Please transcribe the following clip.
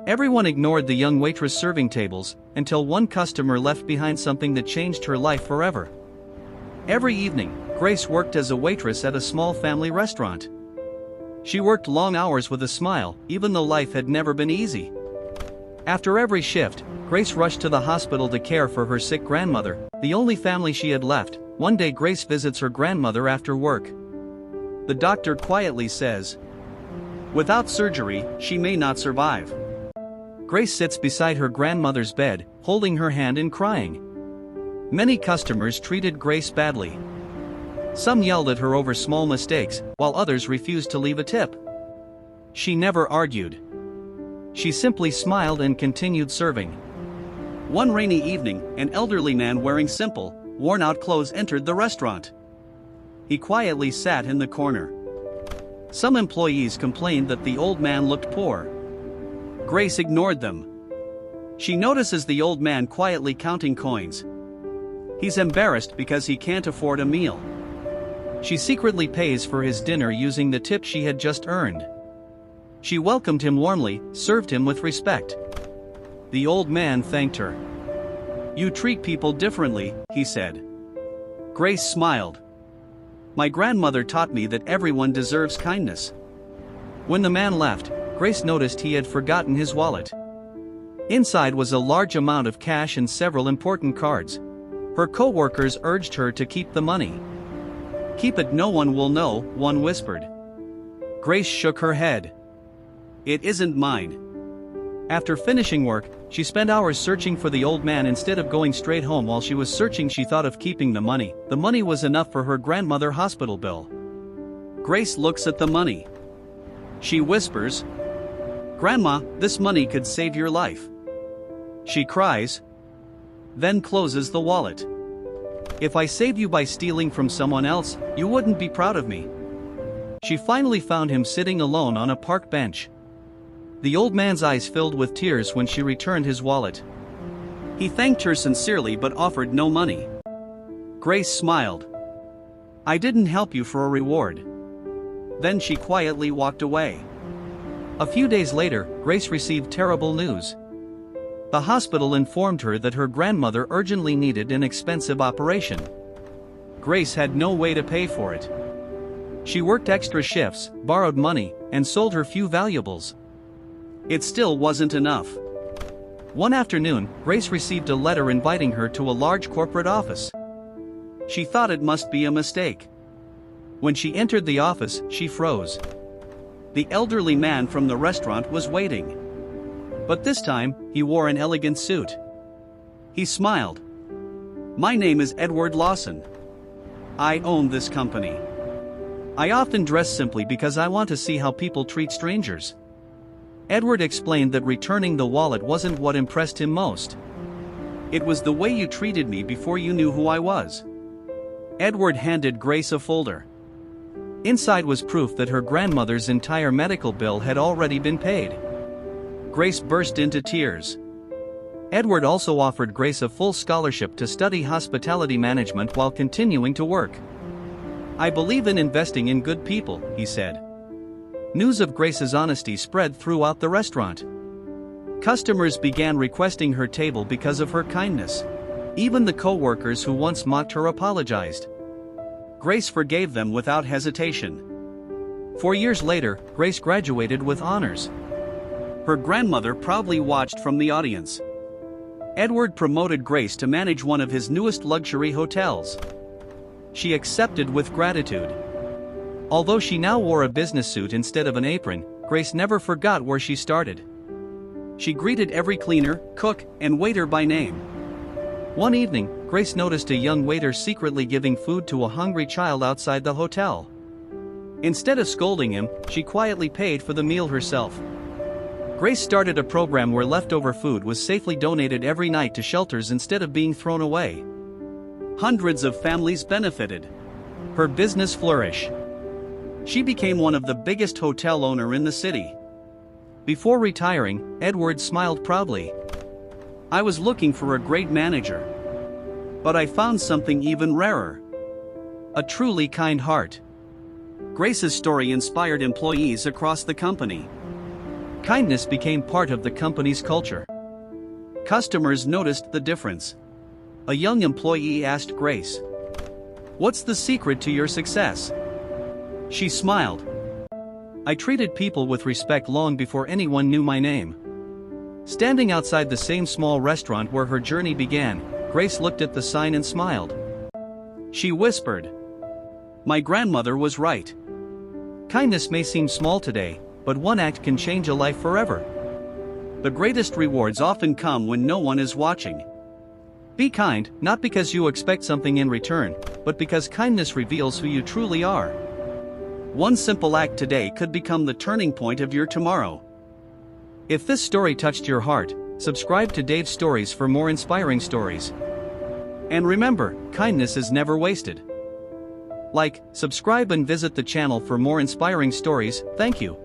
Everyone ignored the young waitress serving tables, until one customer left behind something that changed her life forever. Every evening, Grace worked as a waitress at a small family restaurant. She worked long hours with a smile, even though life had never been easy. After every shift, Grace rushed to the hospital to care for her sick grandmother, the only family she had left. One day Grace visits her grandmother after work. The doctor quietly says, "Without surgery, she may not survive." Grace sits beside her grandmother's bed, holding her hand and crying. Many customers treated Grace badly. Some yelled at her over small mistakes, while others refused to leave a tip. She never argued. She simply smiled and continued serving. One rainy evening, an elderly man wearing simple, worn-out clothes entered the restaurant. He quietly sat in the corner. Some employees complained that the old man looked poor. Grace ignored them. She notices the old man quietly counting coins. He's embarrassed because he can't afford a meal. She secretly pays for his dinner using the tip she had just earned. She welcomed him warmly, served him with respect. The old man thanked her. "You treat people differently," he said. Grace smiled. "My grandmother taught me that everyone deserves kindness." When the man left, Grace noticed he had forgotten his wallet. Inside was a large amount of cash and several important cards. Her co-workers urged her to keep the money. "Keep it, no one will know," one whispered. Grace shook her head. "It isn't mine." After finishing work, she spent hours searching for the old man instead of going straight home. While she was searching, she thought of keeping the money. The money was enough for her grandmother's hospital bill. Grace looks at the money. She whispers, "Grandma, this money could save your life." She cries, then closes the wallet. "If I saved you by stealing from someone else, you wouldn't be proud of me." She finally found him sitting alone on a park bench. The old man's eyes filled with tears when she returned his wallet. He thanked her sincerely but offered no money. Grace smiled. "I didn't help you for a reward." Then she quietly walked away. A few days later, Grace received terrible news. The hospital informed her that her grandmother urgently needed an expensive operation. Grace had no way to pay for it. She worked extra shifts, borrowed money, and sold her few valuables. It still wasn't enough. One afternoon, Grace received a letter inviting her to a large corporate office. She thought it must be a mistake. When she entered the office, she froze. The elderly man from the restaurant was waiting. But this time, he wore an elegant suit. He smiled. "My name is Edward Lawson. I own this company. I often dress simply because I want to see how people treat strangers." Edward explained that returning the wallet wasn't what impressed him most. "It was the way you treated me before you knew who I was." Edward handed Grace a folder. Inside was proof that her grandmother's entire medical bill had already been paid. Grace burst into tears. Edward also offered Grace a full scholarship to study hospitality management while continuing to work. "I believe in investing in good people," he said. News of Grace's honesty spread throughout the restaurant. Customers began requesting her table because of her kindness. Even the co-workers who once mocked her apologized. Grace forgave them without hesitation. 4 years later, Grace graduated with honors. Her grandmother proudly watched from the audience. Edward promoted Grace to manage one of his newest luxury hotels. She accepted with gratitude. Although she now wore a business suit instead of an apron, Grace never forgot where she started. She greeted every cleaner, cook, and waiter by name. One evening, Grace noticed a young waiter secretly giving food to a hungry child outside the hotel. Instead of scolding him, she quietly paid for the meal herself. Grace started a program where leftover food was safely donated every night to shelters instead of being thrown away. Hundreds of families benefited. Her business flourished. She became one of the biggest hotel owners in the city. Before retiring, Edward smiled proudly. "I was looking for a great manager. But I found something even rarer. A truly kind heart." Grace's story inspired employees across the company. Kindness became part of the company's culture. Customers noticed the difference. A young employee asked Grace, "What's the secret to your success?" She smiled. "I treated people with respect long before anyone knew my name." Standing outside the same small restaurant where her journey began, Grace looked at the sign and smiled. She whispered, "My grandmother was right. Kindness may seem small today, but one act can change a life forever." The greatest rewards often come when no one is watching. Be kind, not because you expect something in return, but because kindness reveals who you truly are. One simple act today could become the turning point of your tomorrow. If this story touched your heart, subscribe to Dave's Stories for more inspiring stories. And remember, kindness is never wasted. Like, subscribe and visit the channel for more inspiring stories. Thank you.